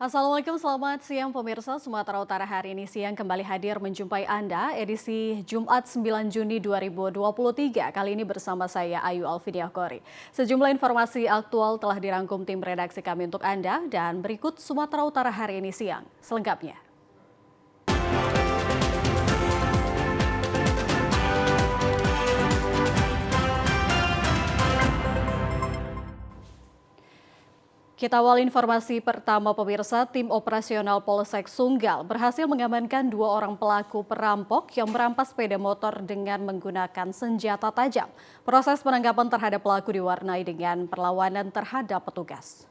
Assalamualaikum, selamat siang pemirsa. Sumatera Utara hari ini siang kembali hadir menjumpai Anda edisi Jumat 9 Juni 2023. Kali ini bersama saya Ayu Alfidiah Kori. Sejumlah informasi aktual telah dirangkum tim redaksi kami untuk Anda dan berikut Sumatera Utara hari ini siang selengkapnya. Kita awal informasi pertama pemirsa, tim operasional Polsek Sunggal berhasil mengamankan 2 orang pelaku perampok yang merampas sepeda motor dengan menggunakan senjata tajam. Proses penangkapan terhadap pelaku diwarnai dengan perlawanan terhadap petugas.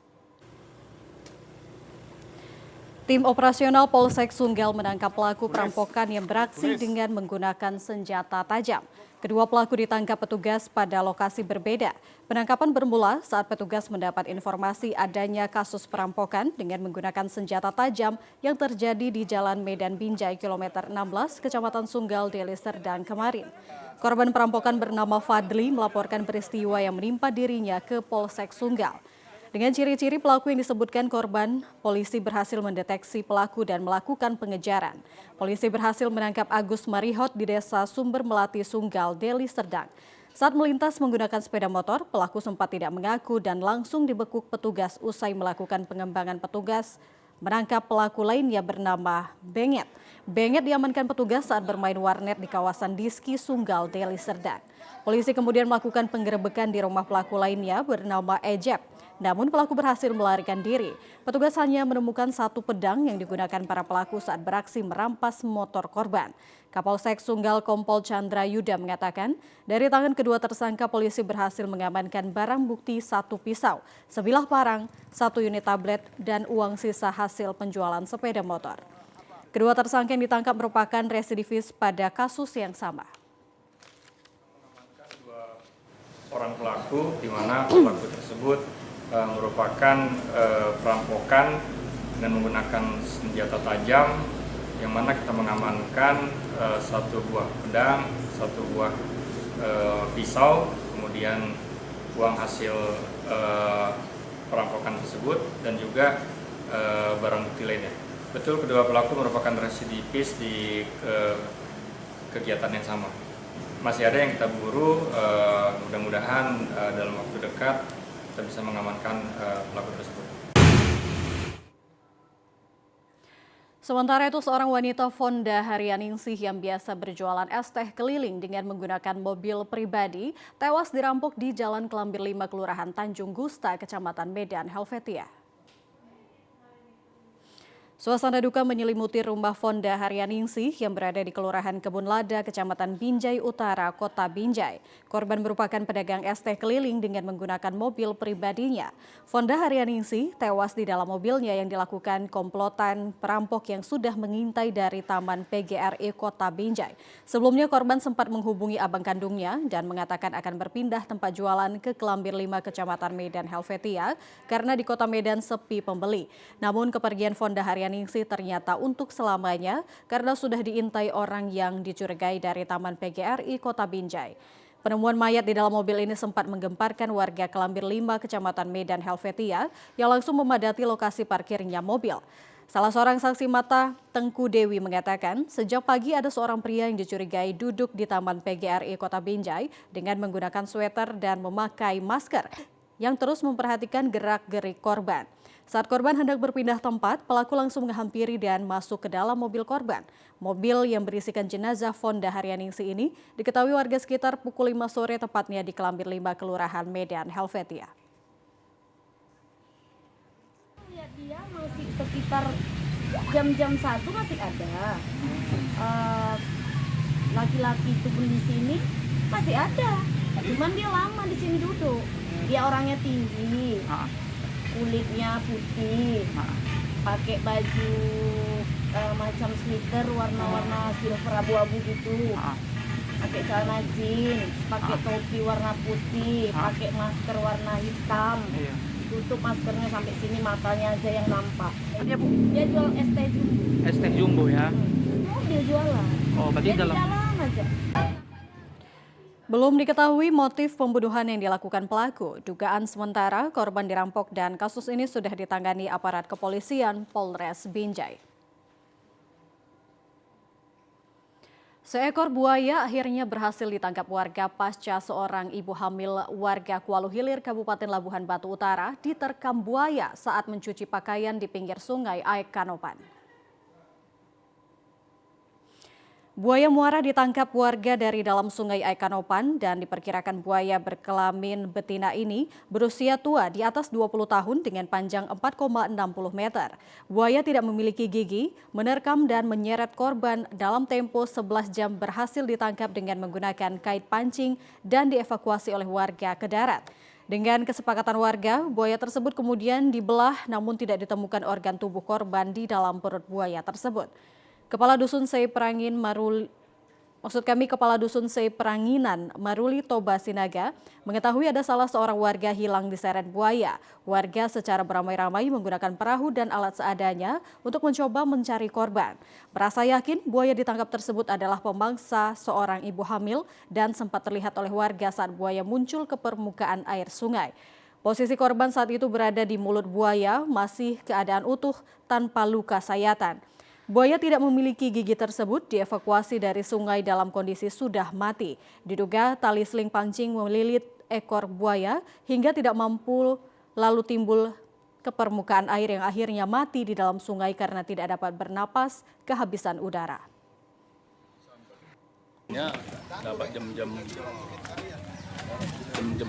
Tim operasional Polsek Sunggal menangkap pelaku perampokan yang beraksi dengan menggunakan senjata tajam. Kedua pelaku ditangkap petugas pada lokasi berbeda. Penangkapan bermula saat petugas mendapat informasi adanya kasus perampokan dengan menggunakan senjata tajam yang terjadi di Jalan Medan Binjai kilometer 16, Kecamatan Sunggal, Deli Serdang kemarin. Korban perampokan bernama Fadli melaporkan peristiwa yang menimpa dirinya ke Polsek Sunggal. Dengan ciri-ciri pelaku yang disebutkan korban, polisi berhasil mendeteksi pelaku dan melakukan pengejaran. Polisi berhasil menangkap Agus Marihot di Desa Sumber Melati Sunggal, Deli Serdang. Saat melintas menggunakan sepeda motor, pelaku sempat tidak mengaku dan langsung dibekuk petugas usai melakukan pengembangan petugas. Menangkap pelaku lainnya bernama Benget. Benget diamankan petugas saat bermain warnet di kawasan Diski Sunggal, Deli Serdang. Polisi kemudian melakukan penggerebekan di rumah pelaku lainnya bernama Ejep. Namun pelaku berhasil melarikan diri. Petugas hanya menemukan 1 pedang yang digunakan para pelaku saat beraksi merampas motor korban. Kapolsek Sunggal Kompol Chandra Yuda mengatakan, dari tangan kedua tersangka polisi berhasil mengamankan barang bukti 1 pisau, sebilah parang, 1 unit tablet, dan uang sisa hasil penjualan sepeda motor. Kedua tersangka yang ditangkap merupakan residivis pada kasus yang sama. Orang pelaku, di mana pelaku tersebut merupakan perampokan dengan menggunakan senjata tajam, yang mana kita mengamankan 1 buah pedang, 1 buah pisau, kemudian uang hasil perampokan tersebut, dan juga barang bukti lainnya. Betul, kedua pelaku merupakan residivis di kegiatan yang sama. Masih ada yang kita buru, mudah-mudahan dalam waktu dekat kita bisa mengamankan pelaku tersebut. Sementara itu, seorang wanita Fonda Haryaningsih yang biasa berjualan es teh keliling dengan menggunakan mobil pribadi tewas dirampok di Jalan Kelambir 5, Kelurahan Tanjung Gusta, Kecamatan Medan, Helvetia. Suasana duka menyelimuti rumah Fonda Haryaningsih yang berada di Kelurahan Kebun Lada, Kecamatan Binjai Utara, Kota Binjai. Korban merupakan pedagang es teh keliling dengan menggunakan mobil pribadinya. Fonda Haryaningsih tewas di dalam mobilnya yang dilakukan komplotan perampok yang sudah mengintai dari Taman PGRI Kota Binjai. Sebelumnya korban sempat menghubungi abang kandungnya dan mengatakan akan berpindah tempat jualan ke Kelambir 5, Kecamatan Medan, Helvetia karena di Kota Medan sepi pembeli. Namun kepergian Fonda Haryaningsih ternyata untuk selamanya karena sudah diintai orang yang dicurigai dari Taman PGRI Kota Binjai. Penemuan mayat di dalam mobil ini sempat menggemparkan warga Kelambir 5, Kecamatan Medan, Helvetia yang langsung memadati lokasi parkirnya mobil. Salah seorang saksi mata, Tengku Dewi, mengatakan sejak pagi ada seorang pria yang dicurigai duduk di Taman PGRI Kota Binjai dengan menggunakan sweater dan memakai masker yang terus memperhatikan gerak-gerik korban. Saat korban hendak berpindah tempat, pelaku langsung menghampiri dan masuk ke dalam mobil korban. Mobil yang berisikan jenazah Fonda Haryaningsih ini diketahui warga sekitar pukul 5 sore tepatnya di Kelambir 5, Kelurahan Medan, Helvetia. Lihat dia masih sekitar jam-jam 1 masih ada. Laki-laki itu pun di sini masih ada. Cuman dia lama di sini duduk. Dia orangnya tinggi. Kulitnya putih, pakai baju macam sweater warna-warna silver abu-abu gitu, pakai celana jeans, pakai topi warna putih, pakai masker warna hitam, tutup maskernya sampai sini, matanya aja yang nampak. Dia jual es teh jumbo. Es teh jumbo ya? Dia jualan. Oh, berarti dia dalam di jalan aja. Belum diketahui motif pembunuhan yang dilakukan pelaku. Dugaan sementara korban dirampok dan kasus ini sudah ditangani aparat kepolisian Polres Binjai. Seekor buaya akhirnya berhasil ditangkap warga pasca seorang ibu hamil warga Kuala Hilir, Kabupaten Labuhan Batu Utara diterkam buaya saat mencuci pakaian di pinggir sungai Aikanopan. Buaya muara ditangkap warga dari dalam sungai Aikanopan dan diperkirakan buaya berkelamin betina ini berusia tua di atas 20 tahun dengan panjang 4,60 meter. Buaya tidak memiliki gigi, menerkam dan menyeret korban dalam tempo 11 jam berhasil ditangkap dengan menggunakan kait pancing dan dievakuasi oleh warga ke darat. Dengan kesepakatan warga, buaya tersebut kemudian dibelah namun tidak ditemukan organ tubuh korban di dalam perut buaya tersebut. Kepala Dusun Seipranginan Maruli Toba Sinaga mengetahui ada salah seorang warga hilang diseret buaya. Warga secara beramai-ramai menggunakan perahu dan alat seadanya untuk mencoba mencari korban. Merasa yakin buaya ditangkap tersebut adalah pemangsa seorang ibu hamil dan sempat terlihat oleh warga saat buaya muncul ke permukaan air sungai. Posisi korban saat itu berada di mulut buaya masih keadaan utuh tanpa luka sayatan. Buaya tidak memiliki gigi tersebut dievakuasi dari sungai dalam kondisi sudah mati. Diduga tali seling pancing melilit ekor buaya hingga tidak mampu lalu timbul ke permukaan air yang akhirnya mati di dalam sungai karena tidak dapat bernapas kehabisan udara. Ya, dapat jam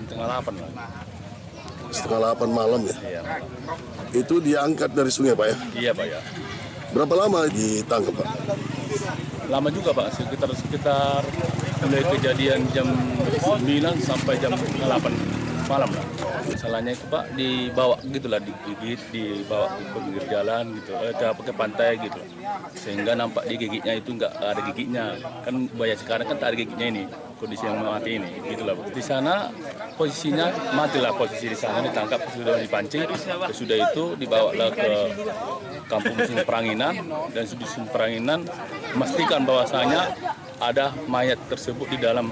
tengah 8 lah. Setengah 8 malam ya? Iya. Itu diangkat dari sungai Pak ya? Iya Pak ya. Berapa lama ditangkap Pak? Lama juga Pak, sekitar mulai kejadian jam 9 sampai jam 8 malam lah. Masalahnya itu Pak dibawa gitulah, digigit, dibawa ke pinggir jalan gitu, ke pantai gitu. Sehingga nampak di gigitnya itu nggak ada giginya. Kan buaya sekarang kan tak ada giginya ini, kondisi yang mati ini, gitulah. Di sana posisinya matilah, posisi di sana ditangkap, sudah dipancing, sudah itu dibawalah ke kampung Dusun Peranginan dan di Dusun Peranginan memastikan bahwasanya ada mayat tersebut di dalam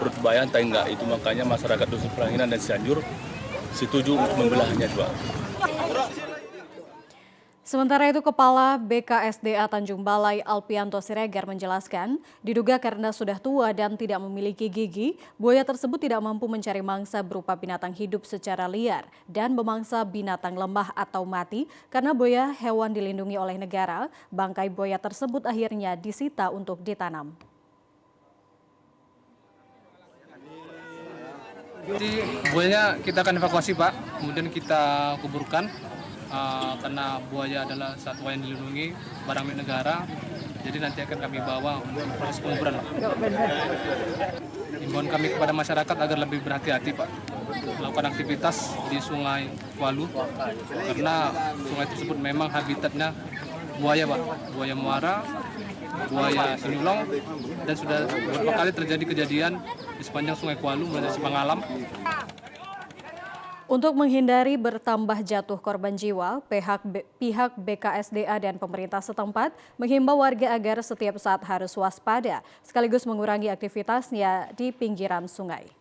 perut buaya entah enggak. Itu makanya masyarakat Dusun Peranginan dan Cianjur setuju untuk membelahnya juga. Sementara itu, Kepala BKSDA Tanjung Balai Alpianto Siregar menjelaskan, diduga karena sudah tua dan tidak memiliki gigi, buaya tersebut tidak mampu mencari mangsa berupa binatang hidup secara liar dan memangsa binatang lemah atau mati karena buaya hewan dilindungi oleh negara. Bangkai buaya tersebut akhirnya disita untuk ditanam. Jadi buayanya kita akan evakuasi Pak, kemudian kita kuburkan. Karena buaya adalah satwa yang dilindungi, barang milik negara, jadi nanti akan kami bawa untuk proses penguburan. Himbauan kami kepada masyarakat agar lebih berhati-hati Pak, melakukan aktivitas di Sungai Kualu, karena sungai tersebut memang habitatnya buaya Pak, buaya muara, buaya sinyulong, dan sudah beberapa kali terjadi kejadian di sepanjang Sungai Kualu menuju Pangalam. Untuk menghindari bertambah jatuh korban jiwa, pihak BKSDA dan pemerintah setempat menghimbau warga agar setiap saat harus waspada, sekaligus mengurangi aktivitasnya di pinggiran sungai.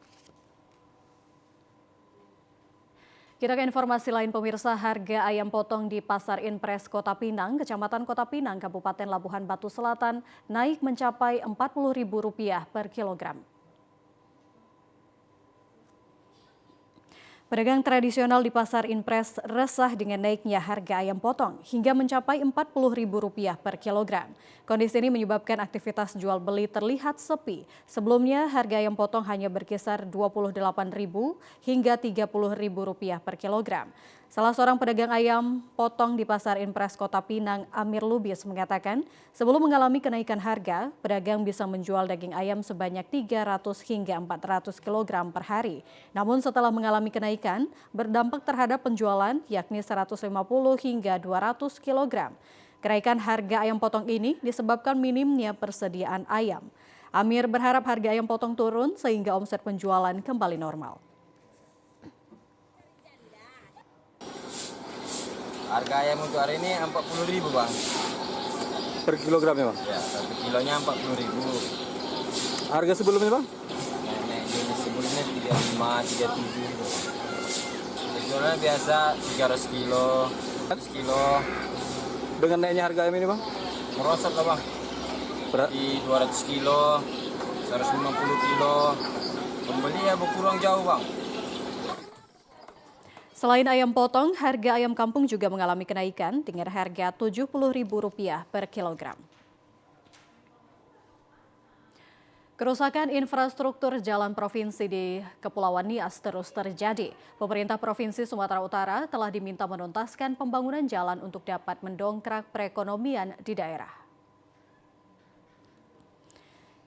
Kita ke informasi lain pemirsa, harga ayam potong di Pasar Inpres Kota Pinang, Kecamatan Kota Pinang, Kabupaten Labuhan Batu Selatan naik mencapai Rp40.000 per kilogram. Pedagang tradisional di Pasar Inpres resah dengan naiknya harga ayam potong hingga mencapai Rp40.000 per kilogram. Kondisi ini menyebabkan aktivitas jual beli terlihat sepi. Sebelumnya harga ayam potong hanya berkisar Rp28.000 hingga Rp30.000 per kilogram. Salah seorang pedagang ayam potong di Pasar Inpres Kota Pinang, Amir Lubis, mengatakan sebelum mengalami kenaikan harga, pedagang bisa menjual daging ayam sebanyak 300 hingga 400 kg per hari. Namun setelah mengalami kenaikan, berdampak terhadap penjualan yakni 150 hingga 200 kg. Kenaikan harga ayam potong ini disebabkan minimnya persediaan ayam. Amir berharap harga ayam potong turun sehingga omset penjualan kembali normal. Harga ayam untuk hari ini Rp40.000 Bang. Per kilogramnya Bang? Ya, 1 kilonya Rp40.000. Harga sebelumnya Bang? Naik 35, 37 gitu. Jualnya biasa 300 kilo, 100 kilo. Dengan naiknya harga ayam ini bang? Merosot lah bang. Di 200 kilo, 150 kilo. Pembeli ya berkurang jauh bang. Selain ayam potong, harga ayam kampung juga mengalami kenaikan dengan harga Rp70.000 per kilogram. Kerusakan infrastruktur jalan provinsi di Kepulauan Nias terus terjadi. Pemerintah Provinsi Sumatera Utara telah diminta menuntaskan pembangunan jalan untuk dapat mendongkrak perekonomian di daerah.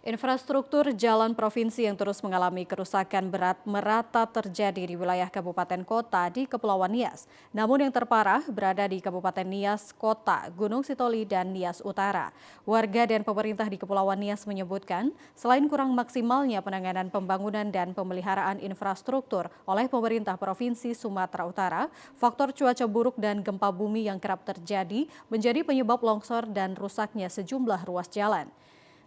Infrastruktur jalan provinsi yang terus mengalami kerusakan berat merata terjadi di wilayah kabupaten kota di Kepulauan Nias. Namun yang terparah berada di Kabupaten Nias Kota, Gunung Sitoli, dan Nias Utara. Warga dan pemerintah di Kepulauan Nias menyebutkan, selain kurang maksimalnya penanganan pembangunan dan pemeliharaan infrastruktur oleh pemerintah Provinsi Sumatera Utara, faktor cuaca buruk dan gempa bumi yang kerap terjadi menjadi penyebab longsor dan rusaknya sejumlah ruas jalan.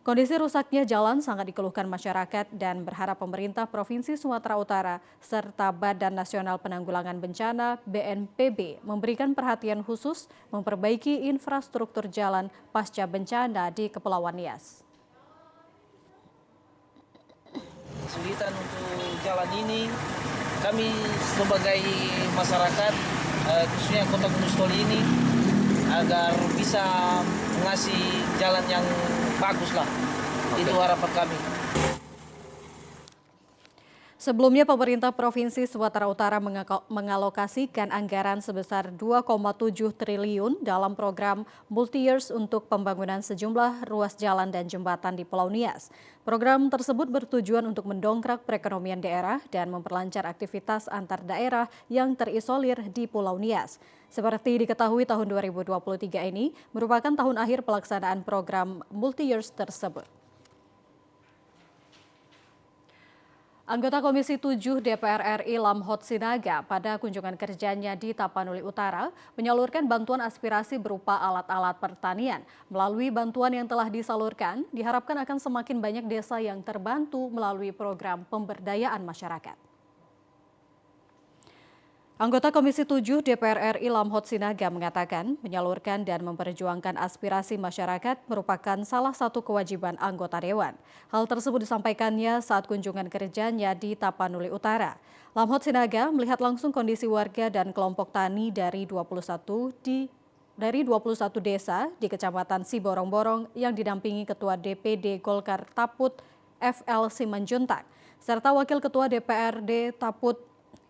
Kondisi rusaknya jalan sangat dikeluhkan masyarakat dan berharap pemerintah Provinsi Sumatera Utara serta Badan Nasional Penanggulangan Bencana BNPB memberikan perhatian khusus memperbaiki infrastruktur jalan pasca bencana di Kepulauan Nias. Kesulitan untuk jalan ini, kami sebagai masyarakat, khususnya Kota Gunung Sitoli ini, agar bisa mengasih jalan yang bagus lah. Itu harapan kami. Sebelumnya pemerintah Provinsi Sumatera Utara mengalokasikan anggaran sebesar 2,7 triliun dalam program multi-years untuk pembangunan sejumlah ruas jalan dan jembatan di Pulau Nias. Program tersebut bertujuan untuk mendongkrak perekonomian daerah dan memperlancar aktivitas antar daerah yang terisolir di Pulau Nias. Seperti diketahui tahun 2023 ini merupakan tahun akhir pelaksanaan program multi-years tersebut. Anggota Komisi 7 DPR RI Lamhot Sinaga pada kunjungan kerjanya di Tapanuli Utara menyalurkan bantuan aspirasi berupa alat-alat pertanian. Melalui bantuan yang telah disalurkan, diharapkan akan semakin banyak desa yang terbantu melalui program pemberdayaan masyarakat. Anggota Komisi 7 DPR RI Lamhot Sinaga mengatakan menyalurkan dan memperjuangkan aspirasi masyarakat merupakan salah satu kewajiban anggota Dewan. Hal tersebut disampaikannya saat kunjungan kerjanya di Tapanuli Utara. Lamhot Sinaga melihat langsung kondisi warga dan kelompok tani dari 21 desa di Kecamatan Siborong-Borong yang didampingi Ketua DPD Golkar Taput FL Simanjuntak, serta Wakil Ketua DPRD Taput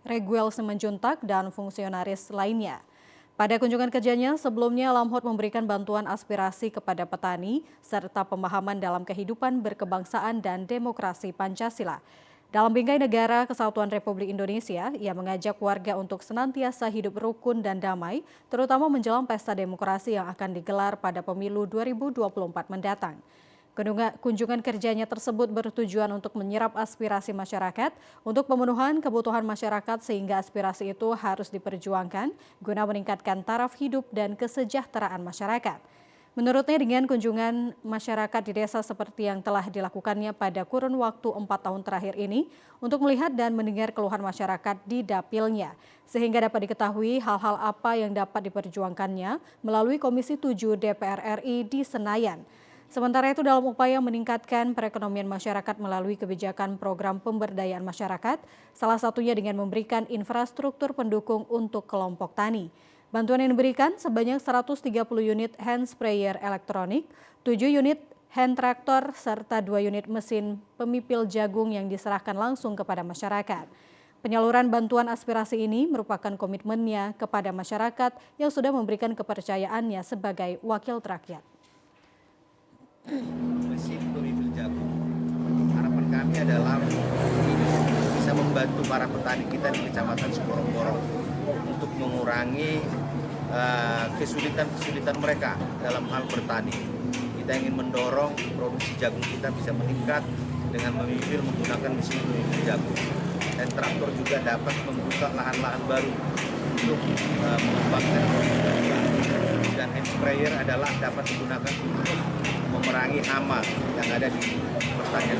Reguel Simanjuntak dan fungsionaris lainnya. Pada kunjungan kerjanya sebelumnya, Lamhot memberikan bantuan aspirasi kepada petani serta pemahaman dalam kehidupan berkebangsaan dan demokrasi Pancasila. Dalam Bingkai Negara Kesatuan Republik Indonesia, ia mengajak warga untuk senantiasa hidup rukun dan damai, terutama menjelang pesta demokrasi yang akan digelar pada pemilu 2024 mendatang. Kunjungan kerjanya tersebut bertujuan untuk menyerap aspirasi masyarakat untuk pemenuhan kebutuhan masyarakat sehingga aspirasi itu harus diperjuangkan guna meningkatkan taraf hidup dan kesejahteraan masyarakat. Menurutnya dengan kunjungan masyarakat di desa seperti yang telah dilakukannya pada kurun waktu 4 tahun terakhir ini untuk melihat dan mendengar keluhan masyarakat di dapilnya sehingga dapat diketahui hal-hal apa yang dapat diperjuangkannya melalui Komisi 7 DPR RI di Senayan. Sementara itu dalam upaya meningkatkan perekonomian masyarakat melalui kebijakan program pemberdayaan masyarakat, salah satunya dengan memberikan infrastruktur pendukung untuk kelompok tani. Bantuan yang diberikan sebanyak 130 unit hand sprayer elektronik, 7 unit hand traktor, serta 2 unit mesin pemipil jagung yang diserahkan langsung kepada masyarakat. Penyaluran bantuan aspirasi ini merupakan komitmennya kepada masyarakat yang sudah memberikan kepercayaannya sebagai wakil rakyat. Mesin pemipil jagung, harapan kami adalah bisa membantu para petani kita di Kecamatan Siborong-Borong untuk mengurangi kesulitan mereka dalam hal bertani. Kita ingin mendorong produksi jagung kita bisa meningkat dengan menggunakan mesin pemipil jagung. Dan traktor juga dapat membuka lahan-lahan baru untuk mengembangkan produksi. Dan hand sprayer adalah dapat digunakan untuk memerangi hama yang ada di pertanian.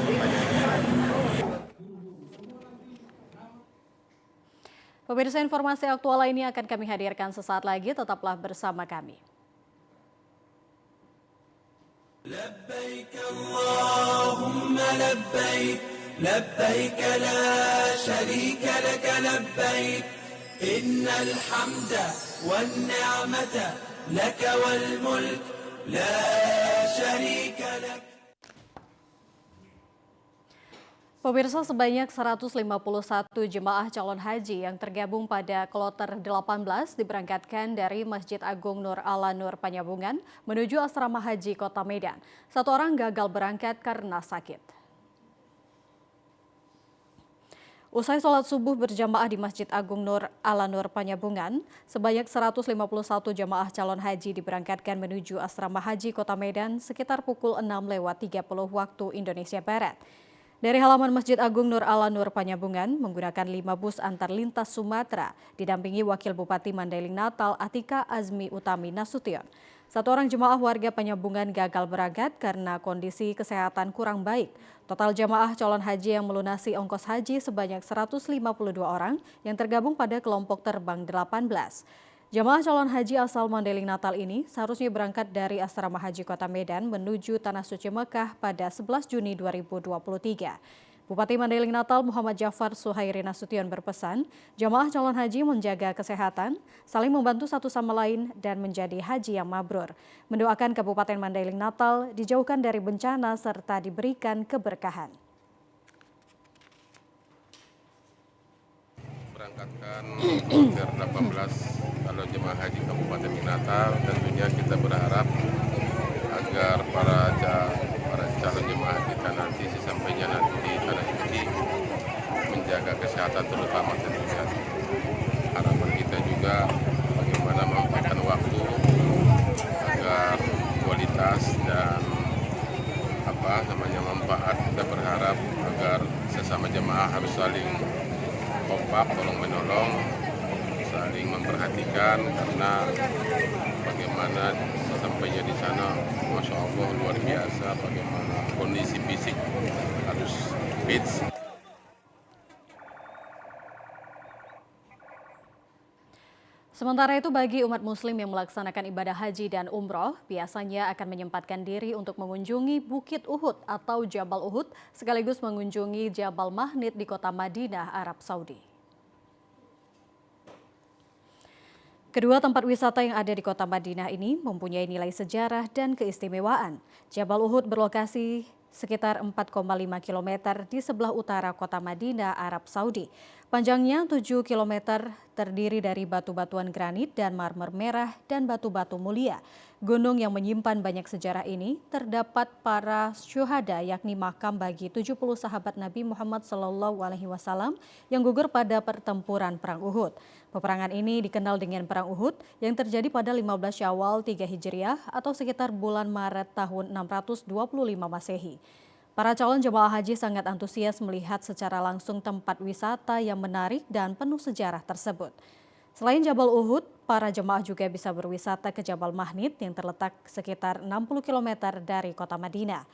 Pemirsa, informasi aktual lainnya akan kami hadirkan sesaat lagi, tetaplah bersama kami. لبيك اللهم لبيك لبيك لا شريك لك لبيك إن الحمد والنعمة لك والملك لا شريك لك. Pemirsa, sebanyak 151 jemaah calon haji yang tergabung pada kloter 18 diberangkatkan dari Masjid Agung Nur Ala Nur Panyabungan menuju asrama haji Kota Medan. Satu orang gagal berangkat karena sakit. Usai sholat subuh berjamaah di Masjid Agung Nur Ala Nur Panyabungan, sebanyak 151 jemaah calon haji diberangkatkan menuju asrama haji Kota Medan sekitar pukul 6:30 waktu Indonesia Barat. Dari halaman Masjid Agung Nur Ala Nur Panyabungan menggunakan 5 bus antar lintas Sumatera didampingi Wakil Bupati Mandailing Natal Atika Azmi Utami Nasution. Satu orang jemaah warga Panyabungan gagal berangkat karena kondisi kesehatan kurang baik. Total jemaah calon haji yang melunasi ongkos haji sebanyak 152 orang yang tergabung pada kelompok terbang 18. Jemaah calon haji asal Mandailing Natal ini seharusnya berangkat dari Asrama Haji Kota Medan menuju Tanah Suci Mekah pada 11 Juni 2023. Bupati Mandailing Natal Muhammad Jafar Suhairi Nasution berpesan, jemaah calon haji menjaga kesehatan, saling membantu satu sama lain, dan menjadi haji yang mabrur. Mendoakan Kabupaten Mandailing Natal dijauhkan dari bencana serta diberikan keberkahan. Berangkatkan kloter 18 calon jemaah haji Kabupaten Natal, tentunya kita berharap agar para calon jemaah kita nanti sesampainya nanti di Tanah Suci menjaga kesehatan terutama tentunya. Harapan kita juga bagaimana memanfaatkan waktu agar kualitas dan manfaat. Kita berharap agar sesama jemaah harus saling kompak, tolong menolong, saling memperhatikan, karena bagaimana sesampainya di sana, Masya Allah luar biasa, bagaimana kondisi fisik harus fit. Sementara itu, bagi umat muslim yang melaksanakan ibadah haji dan umroh, biasanya akan menyempatkan diri untuk mengunjungi Bukit Uhud atau Jabal Uhud, sekaligus mengunjungi Jabal Mahnit di kota Madinah, Arab Saudi. Kedua tempat wisata yang ada di kota Madinah ini mempunyai nilai sejarah dan keistimewaan. Jabal Uhud berlokasi sekitar 4,5 km di sebelah utara kota Madinah, Arab Saudi. Panjangnya 7 km, terdiri dari batu-batuan granit dan marmer merah dan batu-batu mulia. Gunung yang menyimpan banyak sejarah ini terdapat para syuhada, yakni makam bagi 70 sahabat Nabi Muhammad SAW yang gugur pada pertempuran Perang Uhud. Peperangan ini dikenal dengan Perang Uhud yang terjadi pada 15 Syawal 3 Hijriah atau sekitar bulan Maret tahun 625 Masehi. Para calon jemaah haji sangat antusias melihat secara langsung tempat wisata yang menarik dan penuh sejarah tersebut. Selain Jabal Uhud, para jemaah juga bisa berwisata ke Jabal Mahnit yang terletak sekitar 60 km dari kota Madinah.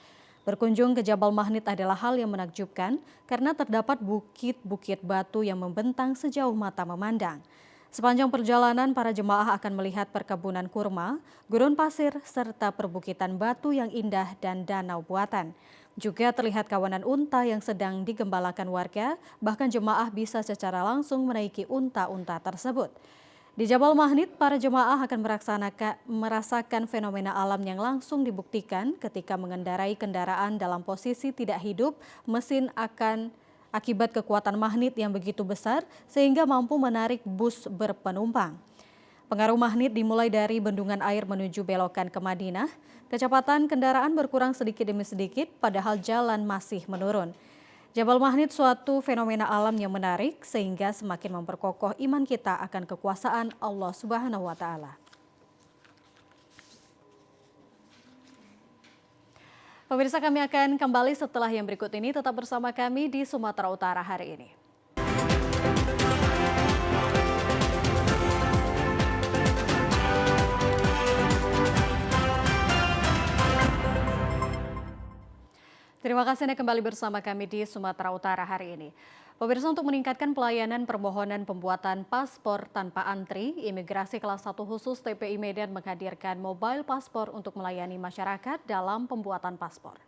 Berkunjung ke Jabal Mahnit adalah hal yang menakjubkan karena terdapat bukit-bukit batu yang membentang sejauh mata memandang. Sepanjang perjalanan, para jemaah akan melihat perkebunan kurma, gurun pasir, serta perbukitan batu yang indah dan danau buatan. Juga terlihat kawanan unta yang sedang digembalakan warga, bahkan jemaah bisa secara langsung menaiki unta-unta tersebut. Di Jabal Mahnit, para jemaah akan merasakan fenomena alam yang langsung dibuktikan ketika mengendarai kendaraan dalam posisi tidak hidup, mesin akan akibat kekuatan magnet yang begitu besar sehingga mampu menarik bus berpenumpang. Pengaruh magnet dimulai dari bendungan air menuju belokan ke Madinah. Kecepatan kendaraan berkurang sedikit demi sedikit padahal jalan masih menurun. Jabal Mahnit suatu fenomena alam yang menarik sehingga semakin memperkokoh iman kita akan kekuasaan Allah Subhanahu wa taala. Pemirsa, kami akan kembali setelah yang berikut ini. Tetap bersama kami di Sumatera Utara hari ini. Terima kasih Anda kembali bersama kami di Sumatera Utara hari ini. Pemirsa, untuk meningkatkan pelayanan permohonan pembuatan paspor tanpa antri, Imigrasi Kelas 1 khusus TPI Medan menghadirkan mobile paspor untuk melayani masyarakat dalam pembuatan paspor.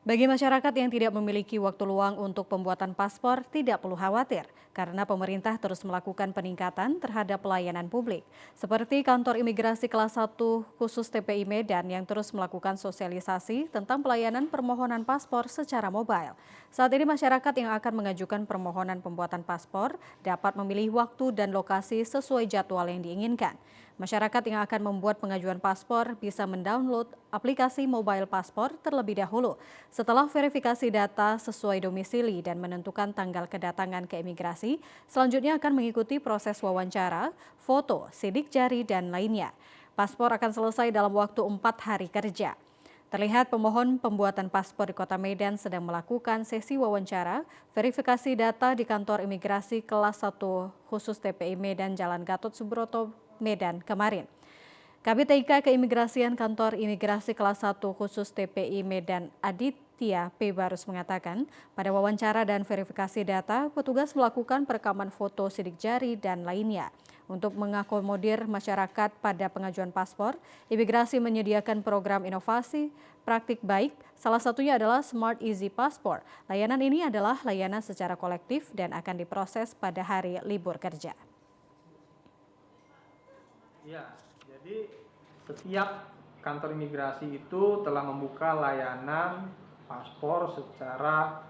Bagi masyarakat yang tidak memiliki waktu luang untuk pembuatan paspor, tidak perlu khawatir karena pemerintah terus melakukan peningkatan terhadap pelayanan publik. Seperti kantor imigrasi kelas 1 khusus TPI Medan yang terus melakukan sosialisasi tentang pelayanan permohonan paspor secara mobile. Saat ini masyarakat yang akan mengajukan permohonan pembuatan paspor dapat memilih waktu dan lokasi sesuai jadwal yang diinginkan. Masyarakat yang akan membuat pengajuan paspor bisa mendownload aplikasi mobile paspor terlebih dahulu setelah verifikasi data sesuai domisili dan menentukan tanggal kedatangan ke imigrasi. Selanjutnya akan mengikuti proses wawancara, foto, sidik jari, dan lainnya. Paspor akan selesai dalam waktu 4 hari kerja. Terlihat pemohon pembuatan paspor di Kota Medan sedang melakukan sesi wawancara, verifikasi data di kantor imigrasi kelas 1 khusus TPI Medan Jalan Gatot Subroto, Medan kemarin. Kabid TK Keimigrasian Kantor Imigrasi Kelas 1 khusus TPI Medan Aditya P. Barus mengatakan, pada wawancara dan verifikasi data, petugas melakukan perekaman foto sidik jari dan lainnya. Untuk mengakomodir masyarakat pada pengajuan paspor, imigrasi menyediakan program inovasi praktik baik, salah satunya adalah Smart Easy Passport. Layanan ini adalah layanan secara kolektif dan akan diproses pada hari libur kerja. Ya, jadi setiap kantor imigrasi itu telah membuka layanan paspor secara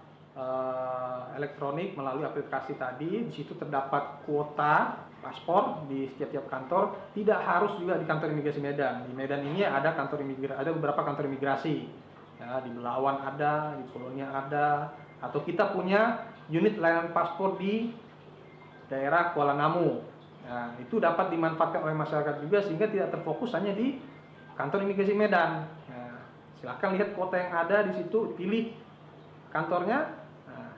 elektronik melalui aplikasi tadi. Di situ terdapat kuota paspor di setiap kantor. Tidak harus juga di kantor imigrasi Medan. Di Medan ini ada beberapa kantor imigrasi. Ya, di Belawan ada, di Kolonia ada, atau kita punya unit layanan paspor di daerah Kuala Namu. Nah, itu dapat dimanfaatkan oleh masyarakat juga sehingga tidak terfokus hanya di kantor imigrasi Medan. Nah, silakan lihat kota yang ada di situ, pilih kantornya, nah,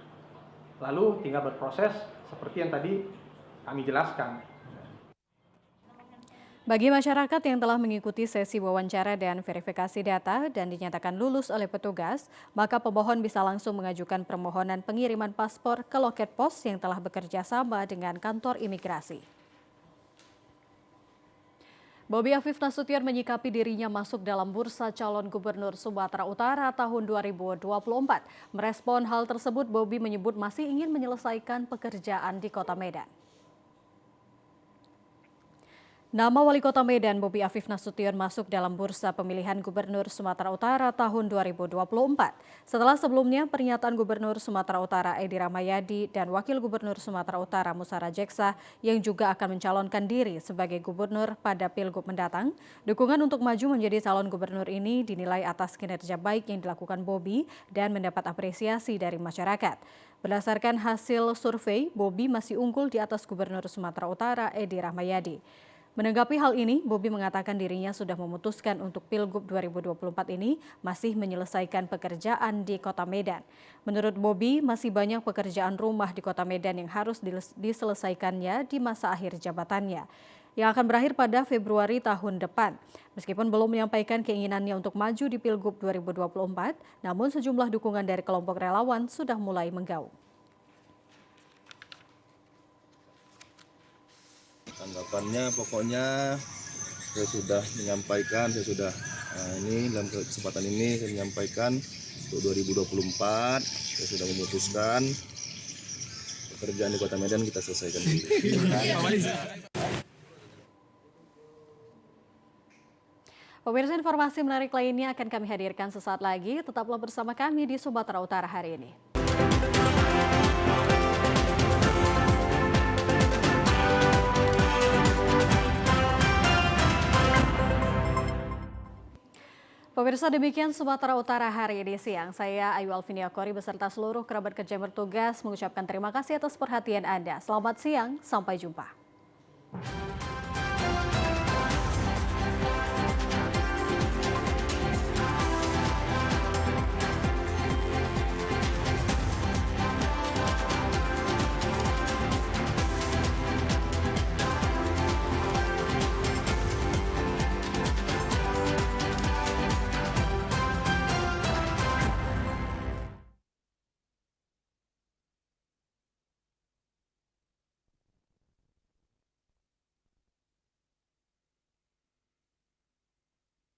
lalu tinggal berproses seperti yang tadi kami jelaskan. Bagi masyarakat yang telah mengikuti sesi wawancara dan verifikasi data dan dinyatakan lulus oleh petugas, maka pemohon bisa langsung mengajukan permohonan pengiriman paspor ke loket pos yang telah bekerja sama dengan kantor imigrasi. Bobi Afif Nasution menyikapi dirinya masuk dalam bursa calon gubernur Sumatera Utara tahun 2024. Merespon hal tersebut, Bobi menyebut masih ingin menyelesaikan pekerjaan di Kota Medan. Nama Wali Kota Medan Bobi Afif Nasution masuk dalam bursa pemilihan Gubernur Sumatera Utara tahun 2024. Setelah sebelumnya pernyataan Gubernur Sumatera Utara Edi Rahmayadi dan Wakil Gubernur Sumatera Utara Musa Rajeksa yang juga akan mencalonkan diri sebagai gubernur pada Pilgub mendatang, dukungan untuk maju menjadi calon gubernur ini dinilai atas kinerja baik yang dilakukan Bobi dan mendapat apresiasi dari masyarakat. Berdasarkan hasil survei, Bobi masih unggul di atas Gubernur Sumatera Utara Edi Rahmayadi. Menanggapi hal ini, Bobi mengatakan dirinya sudah memutuskan untuk Pilgub 2024 ini masih menyelesaikan pekerjaan di Kota Medan. Menurut Bobi, masih banyak pekerjaan rumah di Kota Medan yang harus diselesaikannya di masa akhir jabatannya, yang akan berakhir pada Februari tahun depan. Meskipun belum menyampaikan keinginannya untuk maju di Pilgub 2024, namun sejumlah dukungan dari kelompok relawan sudah mulai menggaung. Tanggapannya pokoknya saya sudah menyampaikan, ini dalam kesempatan ini saya menyampaikan untuk 2024 saya sudah memutuskan pekerjaan di Kota Medan kita selesaikan dulu. Pemirsa, informasi menarik lainnya akan kami hadirkan sesaat lagi. Tetaplah bersama kami di Sumatera Utara hari ini. Pemirsa, demikian Sumatera Utara hari ini siang. Saya Ayu Alvinia Kori beserta seluruh kerabat kerja yang bertugas mengucapkan terima kasih atas perhatian Anda. Selamat siang, sampai jumpa.